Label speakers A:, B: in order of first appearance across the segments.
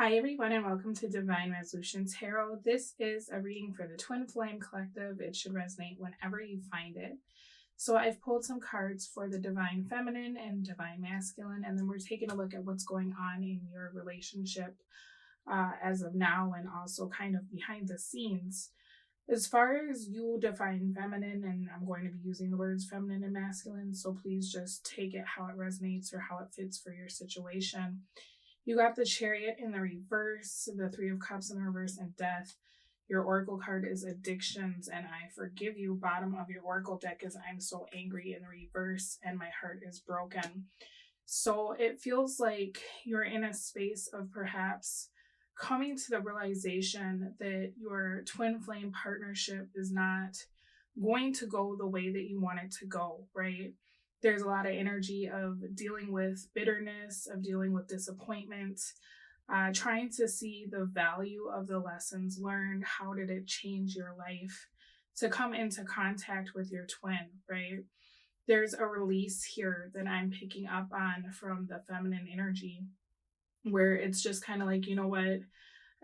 A: Hi, everyone, and welcome to Divine Resolution Tarot. This is a reading for the Twin Flame Collective. It should resonate whenever you find it. So, I've pulled some cards for the Divine Feminine and Divine Masculine, and then we're taking a look at what's going on in your relationship as of now and also kind of behind the scenes. As far as you define feminine, and I'm going to be using the words feminine and masculine, so please just take it how it resonates or how it fits for your situation. You got the Chariot in the reverse, the Three of Cups in the reverse, and Death. Your Oracle card is Addictions, and I Forgive You. Bottom of your Oracle deck is I'm So Angry in the reverse, and My Heart is Broken. So it feels like you're in a space of perhaps coming to the realization that your twin flame partnership is not going to go the way that you want it to go, right? There's a lot of energy of dealing with bitterness, of dealing with disappointment, trying to see the value of the lessons learned. How did it change your life to come into contact with your twin, right? There's a release here that I'm picking up on from the feminine energy where it's just kind of like, you know what?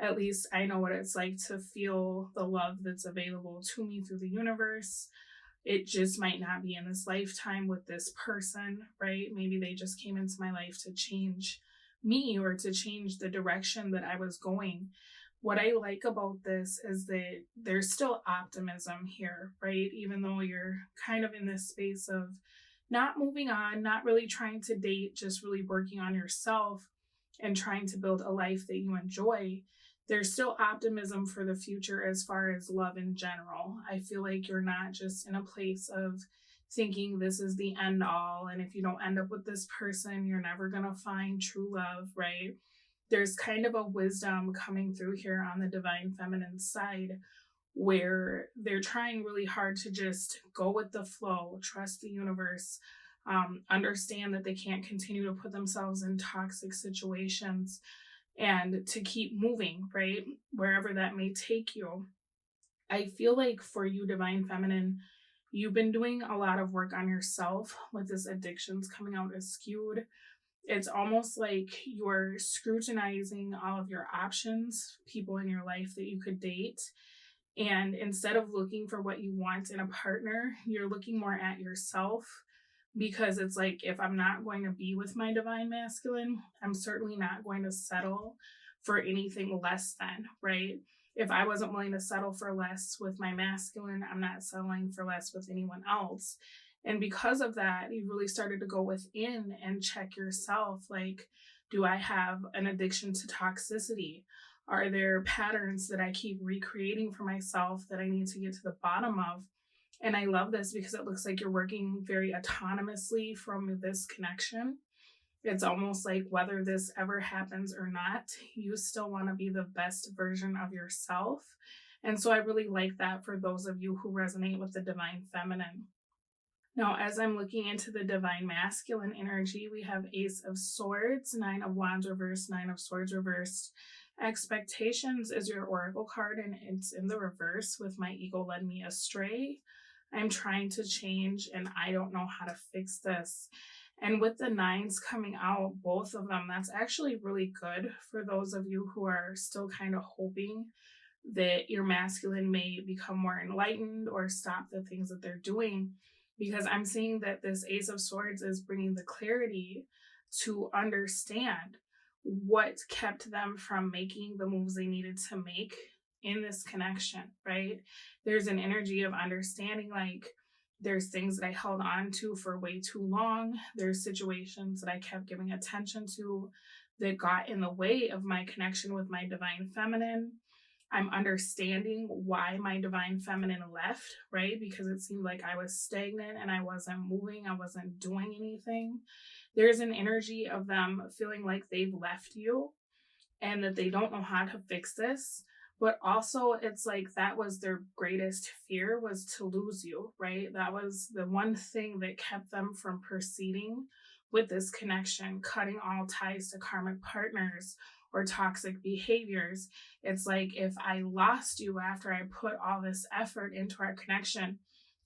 A: At least I know what it's like to feel the love that's available to me through the universe. It just might not be in this lifetime with this person, right? Maybe they just came into my life to change me or to change the direction that I was going. What I like about this is that there's still optimism here, right? Even though you're kind of in this space of not moving on, not really trying to date, just really working on yourself and trying to build a life that you enjoy, there's still optimism for the future as far as love in general. I feel like you're not just in a place of thinking this is the end all, and if you don't end up with this person, you're never going to find true love, right? There's kind of a wisdom coming through here on the divine feminine side where they're trying really hard to just go with the flow, trust the universe, understand that they can't continue to put themselves in toxic situations and to keep moving, right? Wherever that may take you. I feel like for you, Divine Feminine, you've been doing a lot of work on yourself with this addictions coming out as skewed. It's almost like you're scrutinizing all of your options, people in your life that you could date. And instead of looking for what you want in a partner, you're looking more at yourself because it's like, if I'm not going to be with my divine masculine, I'm certainly not going to settle for anything less than, right? If I wasn't willing to settle for less with my masculine, I'm not settling for less with anyone else. And because of that, you really started to go within and check yourself. Like, do I have an addiction to toxicity? Are there patterns that I keep recreating for myself that I need to get to the bottom of? And I love this because it looks like you're working very autonomously from this connection. It's almost like whether this ever happens or not, you still want to be the best version of yourself. And so I really like that for those of you who resonate with the divine feminine. Now, as I'm looking into the divine masculine energy, we have Ace of Swords, Nine of Wands reversed, Nine of Swords reversed. Expectations is your oracle card, and it's in the reverse with my ego led me astray. I'm trying to change and I don't know how to fix this. And with the nines coming out, both of them, that's actually really good for those of you who are still kind of hoping that your masculine may become more enlightened or stop the things that they're doing. Because I'm seeing that this Ace of Swords is bringing the clarity to understand what kept them from making the moves they needed to make in this connection, right? There's an energy of understanding, like, there's things that I held on to for way too long. There's situations that I kept giving attention to that got in the way of my connection with my divine feminine. I'm understanding why my divine feminine left, right? Because it seemed like I was stagnant and I wasn't moving, I wasn't doing anything. There's an energy of them feeling like they've left you and that they don't know how to fix this. But also it's like that was their greatest fear, was to lose you, right? That was the one thing that kept them from proceeding with this connection, cutting all ties to karmic partners or toxic behaviors. It's like, if I lost you after I put all this effort into our connection,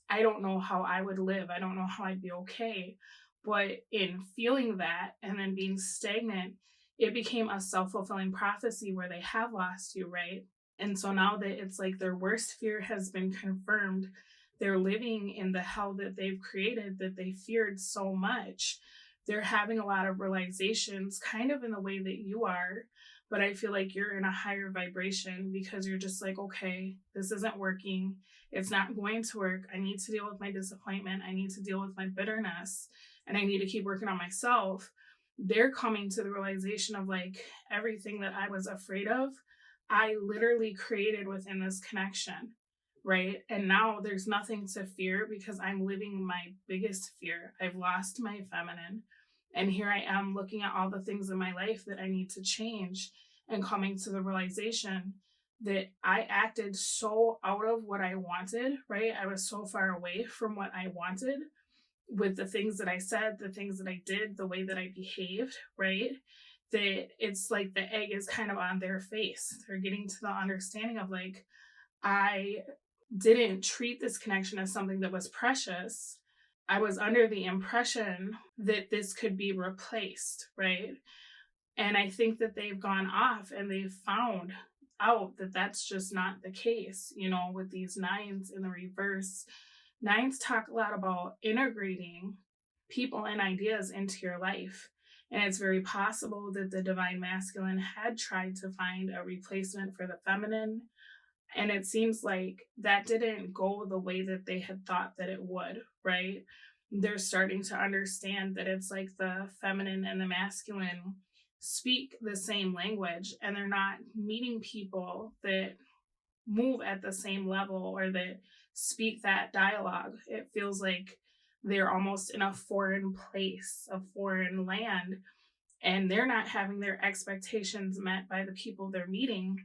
A: I don't know how I would live. I don't know how I'd be okay. But in feeling that and then being stagnant, it became a self-fulfilling prophecy where they have lost you, right? And so now that it's like their worst fear has been confirmed, they're living in the hell that they've created that they feared so much. They're having a lot of realizations, kind of in the way that you are, but I feel like you're in a higher vibration because you're just like, okay, this isn't working. It's not going to work. I need to deal with my disappointment. I need to deal with my bitterness, and I need to keep working on myself. They're coming to the realization of like everything that I was afraid of, I literally created within this connection, right? And now there's nothing to fear because I'm living my biggest fear. I've lost my feminine. And here I am looking at all the things in my life that I need to change and coming to the realization that I acted so out of what I wanted, right? I was so far away from what I wanted with the things that I said, the things that I did, the way that I behaved, right? That it's like the egg is kind of on their face. They're getting to the understanding of like, I didn't treat this connection as something that was precious. I was under the impression that this could be replaced, right? And I think that they've gone off and they've found out that that's just not the case, you know, with these nines in the reverse. Nines talk a lot about integrating people and ideas into your life. And it's very possible that the divine masculine had tried to find a replacement for the feminine. And it seems like that didn't go the way that they had thought that it would, right? They're starting to understand that it's like the feminine and the masculine speak the same language, and they're not meeting people that move at the same level or that speak that dialogue. It feels like they're almost in a foreign place, a foreign land, and they're not having their expectations met by the people they're meeting.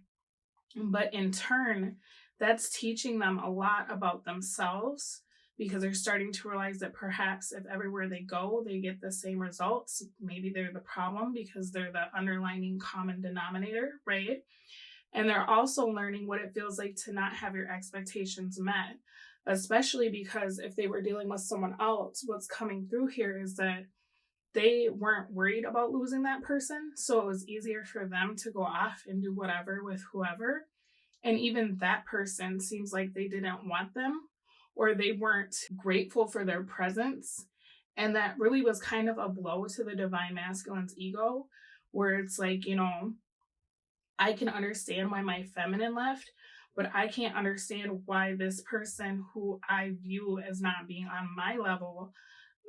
A: But in turn, that's teaching them a lot about themselves because they're starting to realize that perhaps if everywhere they go, they get the same results, maybe they're the problem because they're the underlining common denominator, right? And they're also learning what it feels like to not have your expectations met, especially because if they were dealing with someone else, what's coming through here is that they weren't worried about losing that person. So it was easier for them to go off and do whatever with whoever. And even that person seems like they didn't want them or they weren't grateful for their presence. And that really was kind of a blow to the divine masculine's ego, where it's like, you know, I can understand why my feminine left, but I can't understand why this person who I view as not being on my level,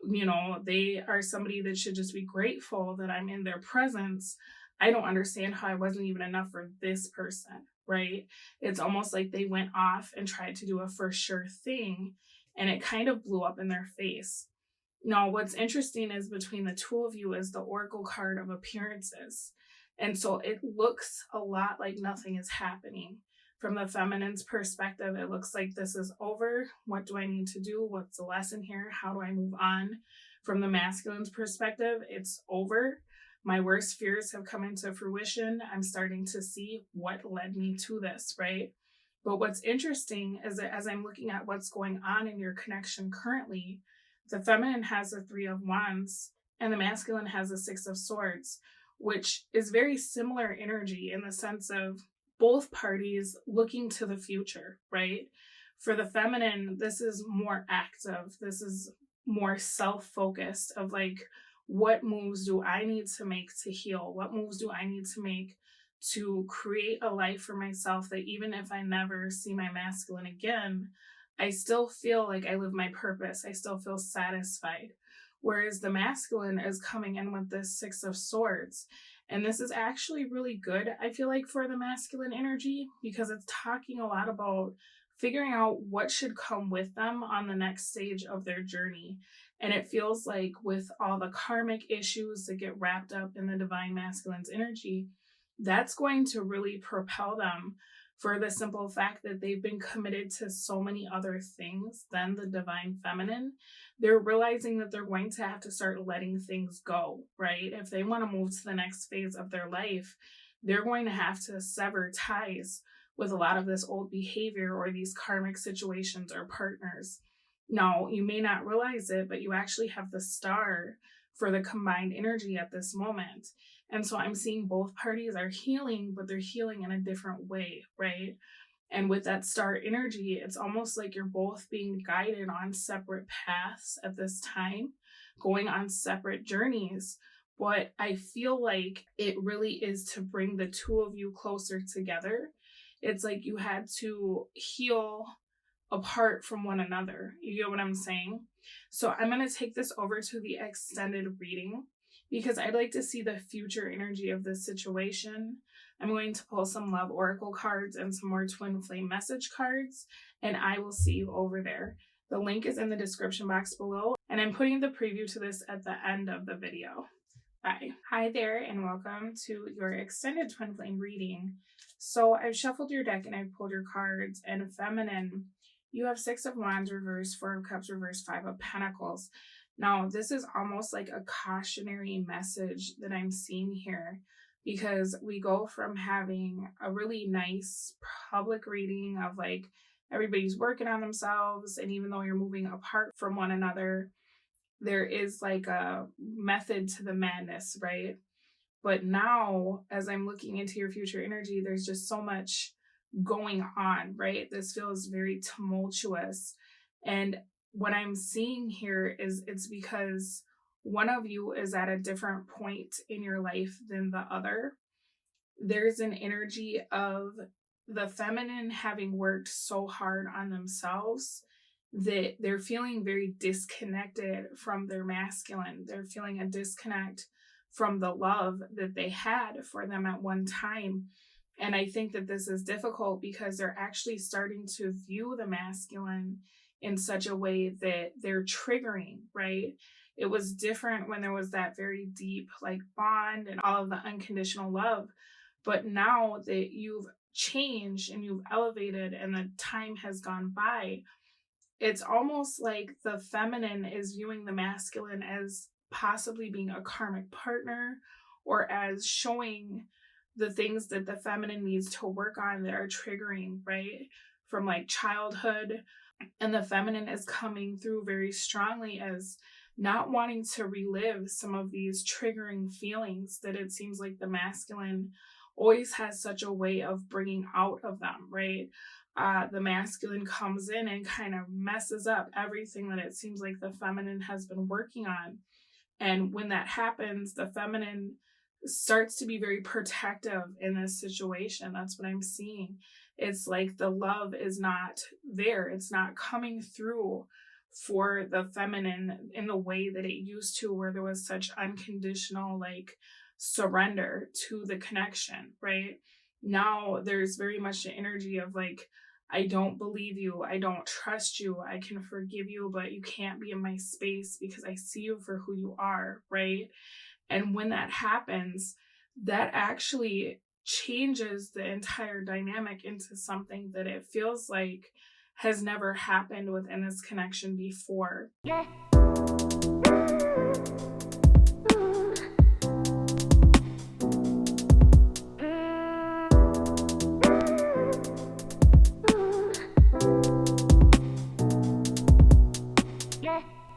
A: you know, they are somebody that should just be grateful that I'm in their presence. I don't understand how I wasn't even enough for this person, right? It's almost like they went off and tried to do a for sure thing, and it kind of blew up in their face. Now, what's interesting is between the two of you is the Oracle card of appearances. And so it looks a lot like nothing is happening. From the feminine's perspective, it looks like this is over. What do I need to do? What's the lesson here? How do I move on? From the masculine's perspective, it's over. My worst fears have come into fruition. I'm starting to see what led me to this, right? But what's interesting is that as I'm looking at what's going on in your connection currently, the feminine has a 3 of Wands and the masculine has a 6 of Swords, which is very similar energy in the sense of both parties looking to the future, right? For the feminine, this is more active. This is more self-focused of like, what moves do I need to make to heal? What moves do I need to make to create a life for myself that even if I never see my masculine again, I still feel like I live my purpose. I still feel satisfied. Whereas the masculine is coming in with this 6 of Swords. And this is actually really good, I feel like, for the masculine energy because it's talking a lot about figuring out what should come with them on the next stage of their journey. And it feels like with all the karmic issues that get wrapped up in the divine masculine's energy, that's going to really propel them for the simple fact that they've been committed to so many other things than the divine feminine. They're realizing that they're going to have to start letting things go, right? If they want to move to the next phase of their life, they're going to have to sever ties with a lot of this old behavior or these karmic situations or partners. Now, you may not realize it, but you actually have the star for the combined energy at this moment. And so I'm seeing both parties are healing, but they're healing in a different way, right? And with that star energy, it's almost like you're both being guided on separate paths at this time, going on separate journeys. But I feel like it really is to bring the two of you closer together. It's like you had to heal apart from one another. You get what I'm saying? So I'm going to take this over to the extended reading because I'd like to see the future energy of this situation. I'm going to pull some love oracle cards and some more twin flame message cards, and I will see you over there. The link is in the description box below, and I'm putting the preview to this at the end of the video. Bye. Hi there, and welcome to your extended twin flame reading. So I've shuffled your deck and I've pulled your cards, and feminine, you have 6 of Wands reversed, 4 of Cups reversed, 5 of Pentacles. Now, this is almost like a cautionary message that I'm seeing here, because we go from having a really nice public reading of like everybody's working on themselves, and even though you're moving apart from one another, there is like a method to the madness, right? But now, as I'm looking into your future energy, there's just so much going on, right? This feels very tumultuous. And what I'm seeing here is it's because one of you is at a different point in your life than the other. There's an energy of the feminine having worked so hard on themselves that they're feeling very disconnected from their masculine. They're feeling a disconnect from the love that they had for them at one time. And I think that this is difficult because they're actually starting to view the masculine in such a way that they're triggering, right? It was different when there was that very deep like bond and all of the unconditional love. But now that you've changed and you've elevated and the time has gone by, it's almost like the feminine is viewing the masculine as possibly being a karmic partner, or as showing the things that the feminine needs to work on that are triggering, right? From like childhood. And the feminine is coming through very strongly as not wanting to relive some of these triggering feelings that it seems like the masculine always has such a way of bringing out of them, right? The masculine comes in and kind of messes up everything that it seems like the feminine has been working on. And when that happens, the feminine starts to be very protective in this situation. That's what I'm seeing. It's like the love is not there. It's not coming through for the feminine in the way that it used to, where there was such unconditional like surrender to the connection, right? Now there's very much the energy of like, I don't believe you, I don't trust you, I can forgive you, but you can't be in my space because I see you for who you are, right? And when that happens, that actually changes the entire dynamic into something that it feels like has never happened within this connection before.